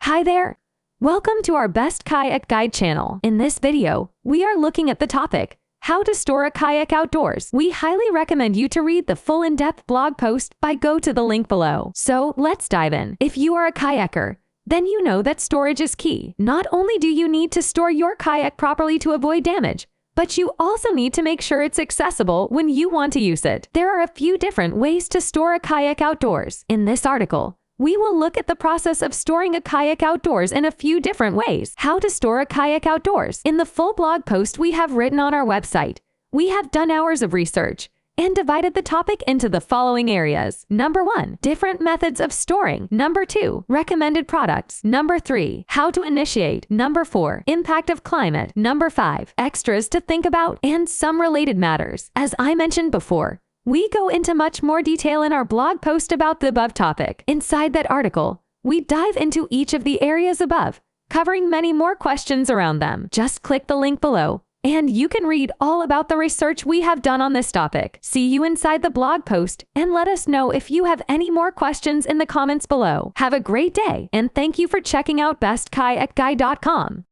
Hi there! Welcome to our Best Kayak Guide channel. In this video, we are looking at the topic, how to store a kayak outdoors. We highly recommend you to read the full in-depth blog post by go to the link below. So let's dive in. If you are a kayaker, then you know that storage is key. Not only do you need to store your kayak properly to avoid damage, but you also need to make sure it's accessible when you want to use it. There are a few different ways to store a kayak outdoors. In this article, we will look at the process of storing a kayak outdoors in a few different ways. How to store a kayak outdoors. In the full blog post we have written on our website, we have done hours of research and divided the topic into the following areas. Number 1, different methods of storing. Number 2, recommended products. Number 3, how to initiate. Number 4, impact of climate. Number 5, extras to think about, and some related matters. As I mentioned before, we go into much more detail in our blog post about the above topic. Inside that article, we dive into each of the areas above, covering many more questions around them. Just click the link below, and you can read all about the research we have done on this topic. See you inside the blog post, and let us know if you have any more questions in the comments below. Have a great day, and thank you for checking out bestkayakguide.com.